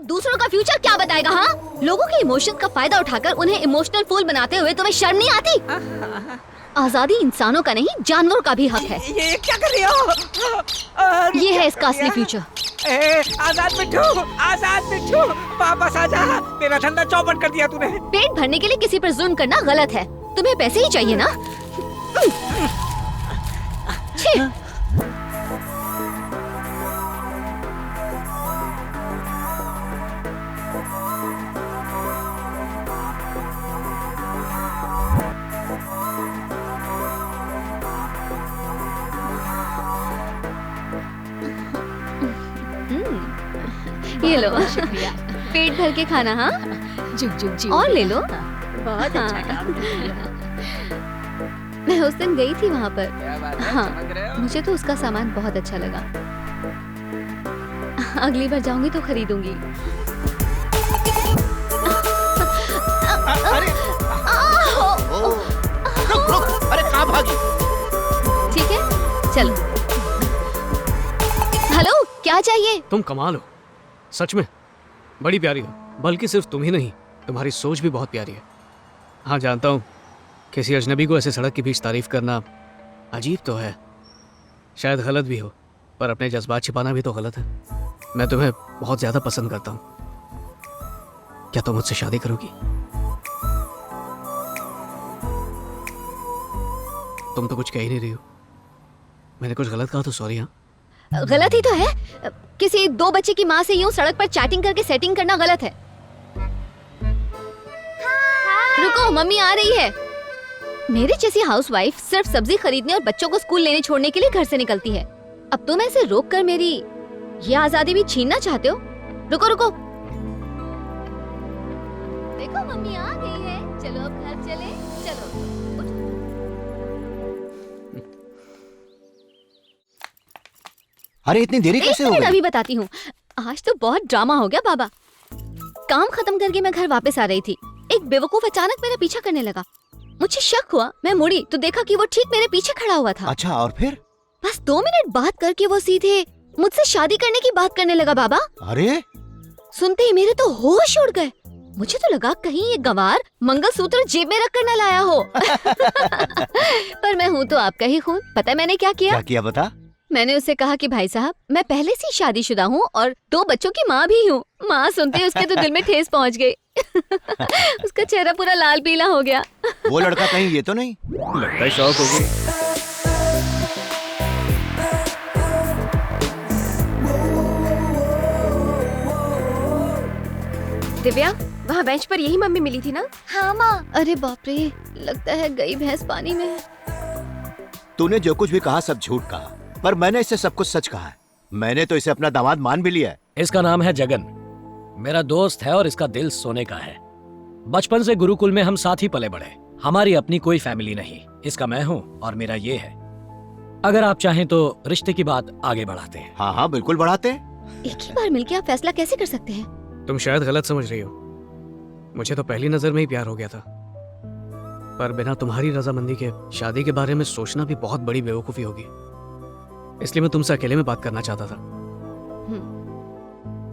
दूसरों का फ्यूचर क्या बताएगा? हाँ, लोगों के इमोशंस का फायदा उठाकर उन्हें इमोशनल फूल बनाते हुए तुम्हें शर्म नहीं आती? आजादी इंसानों का नहीं, जानवरों का भी हक है। ये क्या कर रही हो? ये है इसका असली फ्यूचर। आजाद मिट्ठू, आजाद मिट्ठू, वापस आजा। मेरा धंधा चौपट कर दिया तूने। पेट भरने के लिए किसी पर जुल्म करना गलत है। तुम्हें पैसे ही चाहिए ना? छी! ये लो, पेट भर के खाना। हाँ, और ले लो। बहुत अच्छा काम किया। मैं उस दिन गई थी वहाँ पर। क्या बात है, हाँ, समझ रहे हो? मुझे तो उसका सामान बहुत अच्छा लगा। अगली बार जाऊंगी तो खरीदूंगी। अरे रुक रुक, अरे कहाँ भागी? ठीक है, चलो। हेलो, क्या चाहिए? तुम कमाल हो, सच में बड़ी प्यारी हो। बल्कि सिर्फ तुम ही नहीं, तुम्हारी सोच भी बहुत प्यारी है। हाँ जानता हूँ, किसी अजनबी को ऐसे सड़क के बीच तारीफ करना अजीब तो है, शायद गलत भी हो, पर अपने जज्बात छिपाना भी तो गलत है। मैं तुम्हें बहुत ज्यादा पसंद करता हूँ। क्या तुम मुझसे शादी करोगी? तुम तो कुछ कह ही नहीं रही हो। मैंने कुछ गलत कहा तो सॉरी। हाँ, गलत ही तो है। किसी 2 बच्चे की माँ से यूं सड़क पर चैटिंग करके सेटिंग करना गलत है। रुको, मम्मी आ रही है। मेरे जैसी हाउसवाइफ सिर्फ सब्जी खरीदने और बच्चों को स्कूल लेने छोड़ने के लिए घर से निकलती है। अब तुम ऐसे रोक कर मेरी ये आजादी भी छीनना चाहते हो? रुको रुको, देखो मम्मी आ गई है। चलो अब घर चले। चलो अरे इतनी देरी कैसे हो गई? अभी बताती हूँ। आज तो बहुत ड्रामा हो गया बाबा। काम खत्म करके मैं घर वापस आ रही थी, एक बेवकूफ अचानक मेरा पीछा करने लगा। मुझे शक हुआ, मैं मुड़ी तो देखा कि वो ठीक मेरे पीछे खड़ा हुआ था। अच्छा, और फिर? बस 2 मिनट बात करके वो सीधे मुझसे शादी करने की बात करने लगा बाबा। अरे सुनते ही मेरे तो होश उड़ गए। मुझे तो लगा कहीं ये गंवार मंगलसूत्र जेब में रख कर न लाया हो। पर मैं हूँ तो आपका ही खून। पता है मैंने क्या किया? क्या किया बता? मैंने उससे कहा कि भाई साहब, मैं पहले से ही शादीशुदा हूँ और 2 बच्चों की माँ भी हूँ। माँ सुनते ही उसके तो दिल में ठेस पहुँच गई। उसका चेहरा पूरा लाल पीला हो गया। वो लड़का कहीं ये तो नहीं? लगता है शौक हो गई। दिव्या, वहाँ बेंच पर यही मम्मी मिली थी ना? हाँ माँ। अरे बाप रे, लगता है गई भैंस पानी में। तूने जो कुछ भी कहा सब झूठ कहा, पर मैंने इसे सब कुछ सच कहा है। मैंने तो इसे अपना दामाद मान भी लिया है। इसका नाम है जगन, मेरा दोस्त है और इसका दिल सोने का है। बचपन से गुरुकुल में हम साथ ही पले बढ़े। हमारी अपनी कोई फैमिली नहीं। इसका मैं हूँ और मेरा ये है। अगर आप चाहें तो रिश्ते की बात आगे बढ़ाते हैं। हाँ हाँ बिल्कुल बढ़ाते हैं। एक ही बार मिलके आप फैसला कैसे कर सकते हैं? तुम शायद गलत समझ रही हो। मुझे तो पहली नजर में ही प्यार हो गया था, पर बिना तुम्हारी रजामंदी के शादी के बारे में सोचना भी बहुत बड़ी बेवकूफी होगी। इसलिए मैं तुमसे अकेले में बात करना चाहता था।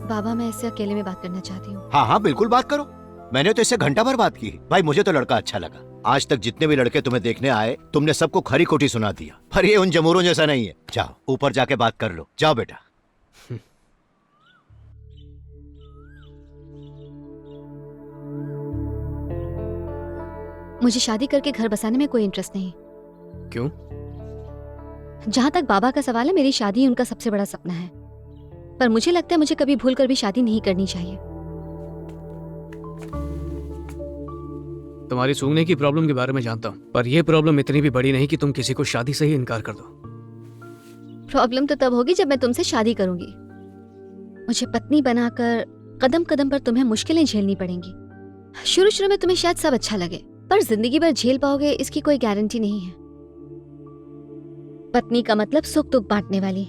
बाबा, मैं इससे अकेले में बात करना चाहती हूँ। हाँ हाँ बिल्कुल बात करो। मैंने तो इससे घंटा भर बात की। भाई मुझे तो लड़का अच्छा लगा। आज तक जितने भी लड़के तुम्हें देखने आए, तुमने सबको खरी खोटी सुना दिया। पर ये उन जमूरों जैसा नहीं है। जाओ ऊपर जाके बात कर लो। जाओ बेटा। मुझे शादी करके घर बसाने में कोई इंटरेस्ट नहीं। क्यों? जहाँ तक बाबा का सवाल है, मेरी शादी उनका सबसे बड़ा सपना है। पर मुझे लगता है मुझे कभी भूल कर भी शादी नहीं करनी चाहिए। तुम्हारी सूंघने की प्रॉब्लम के बारे में जानता हूँ, पर यह प्रॉब्लम इतनी भी बड़ी नहीं कि तुम किसी को शादी से ही इनकार कर दो। प्रॉब्लम तो तब होगी जब मैं तुमसे शादी करूंगी। मुझे पत्नी बनाकर कदम कदम पर तुम्हें मुश्किलें झेलनी पड़ेंगी। शुरू शुरू में तुम्हें शायद सब अच्छा लगे, पर जिंदगी भर झेल पाओगे इसकी कोई गारंटी नहीं है। पत्नी का मतलब सुख दुख बांटने वाली,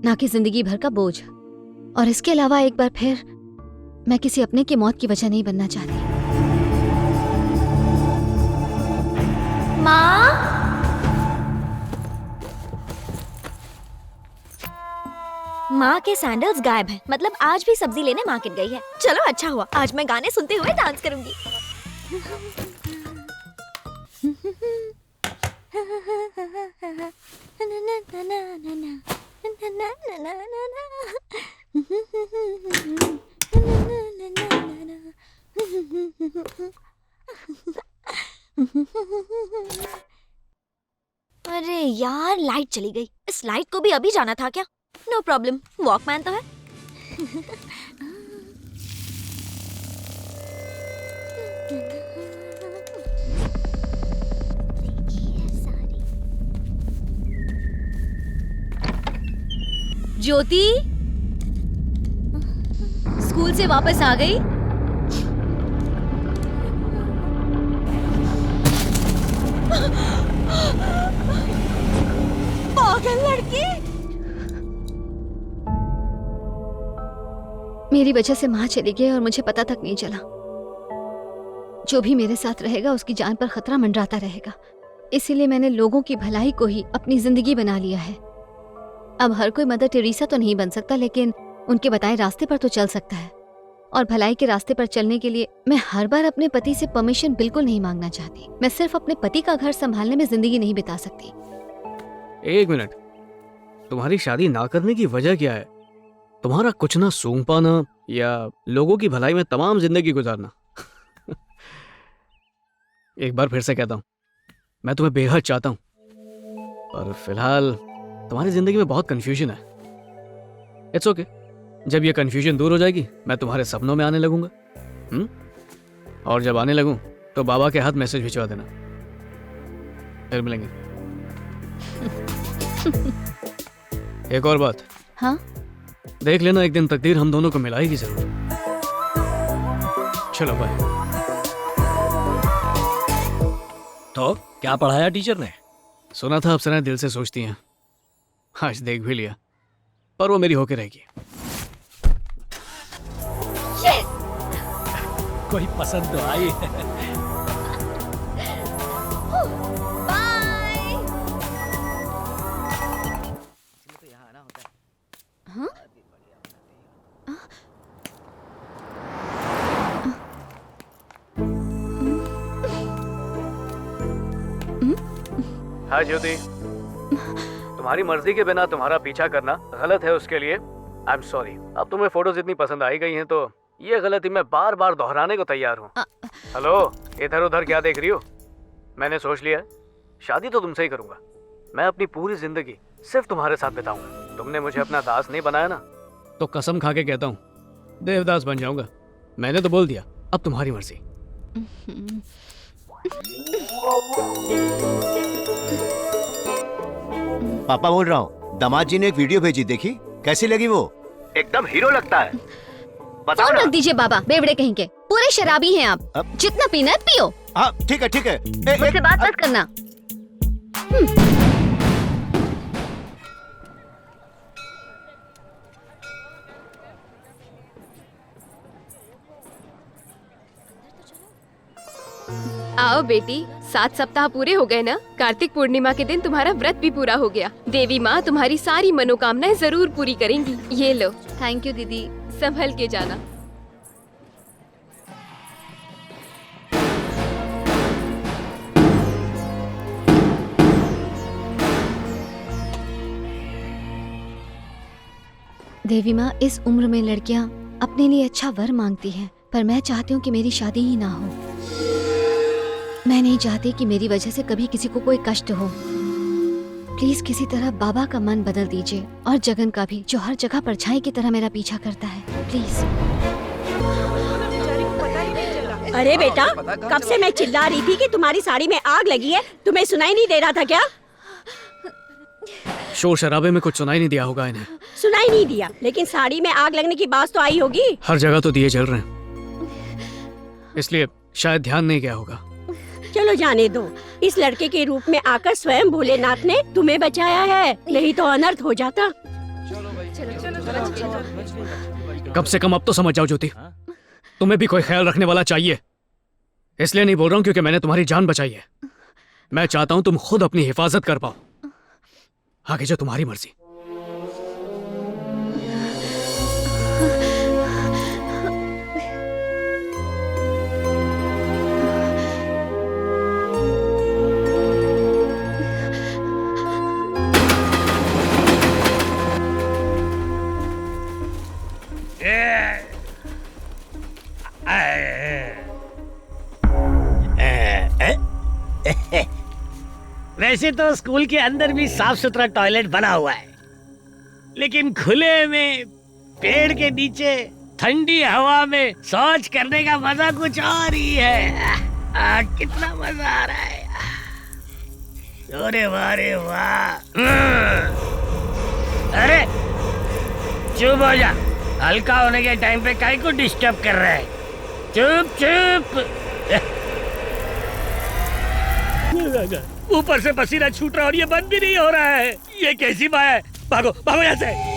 ना कि जिंदगी भर का बोझ। और इसके अलावा एक बार फिर मैं किसी अपने की मौत की वजह नहीं बनना चाहती। माँ, माँ के सैंडल्स गायब हैं। मतलब आज भी सब्जी लेने मार्केट गई है। चलो अच्छा हुआ, आज मैं गाने सुनते हुए डांस करूंगी। अरे यार, लाइट चली गई। इस लाइट को भी अभी जाना था क्या? नो प्रॉब्लम, वॉकमैन तो है। ज्योति स्कूल से वापस आ गई? पागल लड़की। मेरी वजह से माँ चली गई और मुझे पता तक नहीं चला। जो भी मेरे साथ रहेगा उसकी जान पर खतरा मंडराता रहेगा। इसीलिए मैंने लोगों की भलाई को ही अपनी जिंदगी बना लिया है। अब हर कोई मदर टेरेसा तो नहीं बन सकता, लेकिन उनके बताए रास्ते पर तो चल सकता है। और भलाई के रास्ते पर चलने के लिए मैं हर बार अपने पति से परमिशन बिल्कुल नहीं मांगना चाहती। मैं सिर्फ अपने पति का घर संभालने में जिंदगी नहीं बिता सकती। एक मिनट, तुम्हारी शादी ना करने की वजह क्या है? तुम्हारा कुछ ना सूंघ पाना या लोगों की भलाई में तमाम जिंदगी गुजारना? एक बार फिर से कहता हूं, मैं तुम्हें बेहद चाहता हूं, पर फिलहाल तुम्हारी जिंदगी में बहुत कंफ्यूजन है। इट्स ओके, जब ये कंफ्यूजन दूर हो जाएगी मैं तुम्हारे सपनों में आने लगूंगा। और जब आने लगूं तो बाबा के हाथ मैसेज भिजवा देना। फिर मिलेंगे। एक और बात। हाँ? देख लेना, एक दिन तकदीर हम दोनों को मिलाएगी जरूर। चलो बाय। तो क्या पढ़ाया टीचर ने? सुना था अप्सराएं दिल से सोचती हैं, आज देख भी लिया, पर वो मेरी होके रहेगी। कोई पसंद तो आई है। बाय। हाँ? हाँ ज्योति, तुम्हारी मर्जी के बिना तुम्हारा पीछा करना गलत है, उसके लिए आई एम सॉरी। अब तुम्हें फोटोज इतनी पसंद आई गई हैं तो ये गलती मैं बार बार दोहराने को तैयार हूँ। हेलो, इधर उधर क्या देख रही हो? मैंने सोच लिया है, शादी तो तुमसे ही करूंगा। मैं अपनी पूरी जिंदगी सिर्फ तुम्हारे साथ बिताऊंगा। तुमने मुझे अपना दास नहीं बनाया ना, तो कसम खा के कहता हूँ देवदास बन जाऊंगा। मैंने तो बोल दिया, अब तुम्हारी मर्जी। पापा बोल रहा हूँ, दामाद जी ने एक वीडियो भेजी, देखी? कैसी लगी वो? एकदम हीरो लगता है। बताओ फोन ना। रख दीजिए बाबा, बेवड़े कहीं के। पूरे शराबी हैं आप। अब? जितना पीना है पियो। हाँ ठीक है ठीक है। मुझसे बात मत करना। आओ बेटी, 7 सप्ताह पूरे हो गए ना। कार्तिक पूर्णिमा के दिन तुम्हारा व्रत भी पूरा हो गया। देवी माँ तुम्हारी सारी मनोकामनाएं जरूर पूरी करेंगी। ये लो, थैंक यू दीदी। संभल के जाना। देवी माँ, इस उम्र में लड़कियाँ अपने लिए अच्छा वर मांगती हैं, पर मैं चाहती हूँ कि मेरी शादी ही ना हो। मैं नहीं चाहती कि मेरी वजह से कभी किसी को कोई कष्ट हो। प्लीज किसी तरह बाबा का मन बदल दीजिए, और जगन का भी, जो हर जगह परछाई की तरह मेरा पीछा करता है। प्लीज। अरे बेटा, कब से मैं चिल्ला रही थी कि तुम्हारी साड़ी में आग लगी है, तुम्हें सुनाई नहीं दे रहा था क्या? शोर शराबे में कुछ सुनाई नहीं दिया होगा इन्हें। सुनाई नहीं दिया, लेकिन साड़ी में आग लगने की बात तो आई होगी। हर जगह तो दिए जल रहे हैं, इसलिए शायद ध्यान नहीं गया होगा। चलो जाने दो, इस लड़के के रूप में आकर स्वयं भोलेनाथ ने तुम्हें बचाया है, नहीं तो अनर्थ हो जाता। कम से कम अब तो समझ जाओ ज्योति, तुम्हें भी कोई ख्याल रखने वाला चाहिए। इसलिए नहीं बोल रहा हूँ क्योंकि मैंने तुम्हारी जान बचाई है। मैं चाहता हूँ तुम खुद अपनी हिफाजत कर पाओ। आगे जो तुम्हारी मर्जी। वैसे तो स्कूल के अंदर भी साफ सुथरा टॉयलेट बना हुआ है, लेकिन खुले में पेड़ के नीचे ठंडी हवा में शौच करने का मजा कुछ और ही है। कितना मजा आ रहा है। अरे वाह रे वाह। अरे चुप हो जा, हल्का होने के टाइम पे काहे को डिस्टर्ब कर रहा है। चुप चुप। ऊपर से पसीना छूट रहा और ये बंद भी नहीं हो रहा है। ये कैसी बात है? भागो भागो यहाँ से।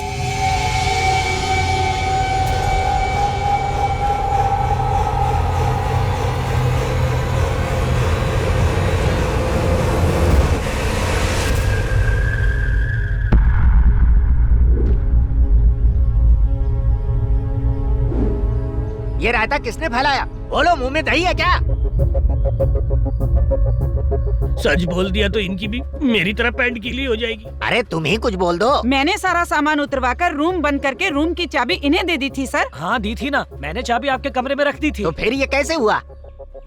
ये रायता किसने फैलाया? बोलो, मुंह में दही है क्या? सच बोल दिया तो इनकी भी मेरी तरह पैंट गीली हो जाएगी। अरे तुम ही कुछ बोल दो। मैंने सारा सामान उतरवाकर रूम बंद करके रूम की चाबी इन्हें दे दी थी सर। हाँ दी थी ना, मैंने चाबी आपके कमरे में रख दी थी। तो फिर ये कैसे हुआ?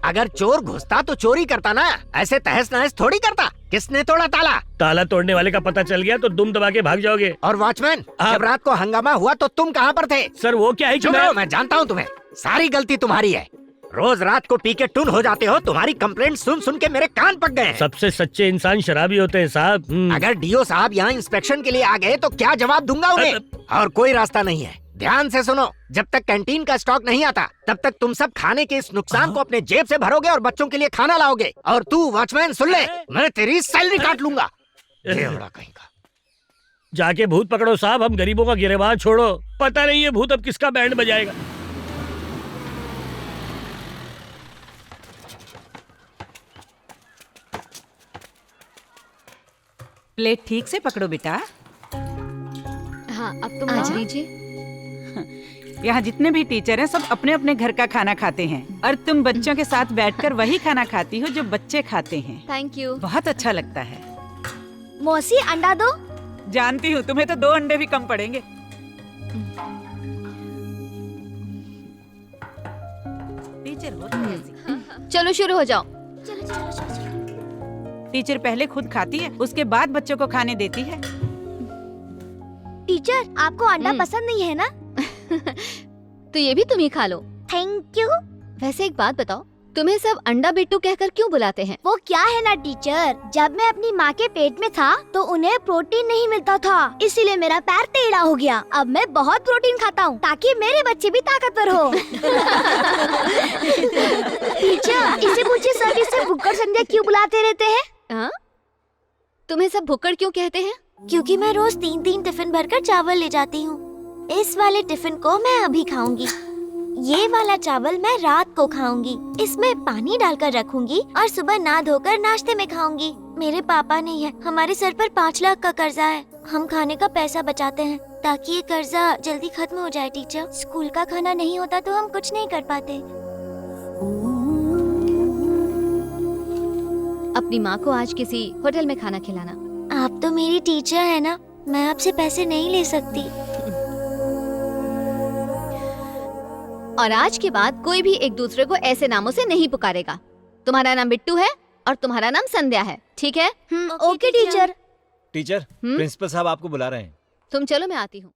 अगर चोर घुसता तो चोरी करता ना, ऐसे तहस नहस थोड़ी करता। किसने तोड़ा ताला? ताला तोड़ने वाले का पता चल गया तो दुम दबा के भाग जाओगे। और वॉचमैन, जब रात को हंगामा हुआ तो तुम कहाँ पर थे? सर वो क्या है कि चुप रहो, मैं जानता हूँ तुम्हें। सारी गलती तुम्हारी है। रोज रात को पी के टुन हो जाते हो। तुम्हारी कंप्लेंट सुन सुन के मेरे कान पक गए हैं। सबसे सच्चे इंसान शराबी होते हैं साहब। अगर डीओ साहब यहाँ इंस्पेक्शन के लिए आ गए तो क्या जवाब दूंगा उन्हें? और कोई रास्ता नहीं है। ध्यान से सुनो, जब तक कैंटीन का स्टॉक नहीं आता तब तक तुम सब खाने के इस नुकसान को अपने जेब से भरोगे और बच्चों के लिए खाना लाओगे। और तू वॉचमैन सुन ले, मैं तेरी सैलरी काट लूंगा। देवड़ा कहीं का। जाके भूत पकड़ो साहब, हम गरीबों का गिरेबान छोड़ो। पता नहीं ये भूत अब किसका बैंड बजाएगा। प्लेट ठीक से पकड़ो बेटा। हाँ, अब तुम आज लीजिए। यहाँ जितने भी टीचर हैं सब अपने अपने घर का खाना खाते हैं और तुम बच्चों के साथ बैठकर वही खाना खाती हो जो बच्चे खाते हैं। Thank you. बहुत अच्छा लगता है। मौसी अंडा दो। जानती हूँ, तुम्हें तो 2 अंडे भी कम पड़ेंगे। टीचर हो तुम ऐसी। चलो शुरू हो जाओ। चलो चलो चलो चलो। टीचर पहले खुद खाती है, उसके बाद बच्चों को खाने देती है। टीचर, आपको अंडा पसंद नहीं है ना? तो ये भी तुम ही खा लो। Thank you. वैसे एक बात बताओ, तुम्हें सब अंडा बिट्टू कहकर क्यों बुलाते हैं? वो क्या है ना टीचर, जब मैं अपनी माँ के पेट में था तो उन्हें प्रोटीन नहीं मिलता था, इसीलिए मेरा पैर टेढ़ा हो गया। अब मैं बहुत प्रोटीन खाता हूँ ताकि मेरे बच्चे भी ताकतवर हो। टीचर, इसे पूछिए सर इसे भुक्कड़ संध्या क्यों बुलाते रहते हैं? हाँ? तुम्हें सब भुक्कड़ क्यों कहते हैं? क्योंकि मैं रोज 3-3 टिफिन भरकर चावल ले जाती हूँ। इस वाले टिफिन को मैं अभी खाऊंगी, ये वाला चावल मैं रात को खाऊंगी, इसमें पानी डालकर रखूंगी और सुबह नहा धोकर नाश्ते में खाऊंगी। मेरे पापा नहीं है, हमारे सर पर 5 लाख का कर्जा है। हम खाने का पैसा बचाते हैं ताकि ये कर्जा जल्दी खत्म हो जाए। टीचर, स्कूल का खाना नहीं होता तो हम कुछ नहीं कर पाते। अपनी माँ को आज किसी होटल में खाना खिलाना। आप तो मेरी टीचर है ना, मैं आपसे पैसे नहीं ले सकती। और आज के बाद कोई भी एक दूसरे को ऐसे नामों से नहीं पुकारेगा। तुम्हारा नाम बिट्टू है और तुम्हारा नाम संध्या है, ठीक है? Okay teacher. टीचर, प्रिंसिपल साहब आपको बुला रहे हैं। तुम चलो, मैं आती हूँ।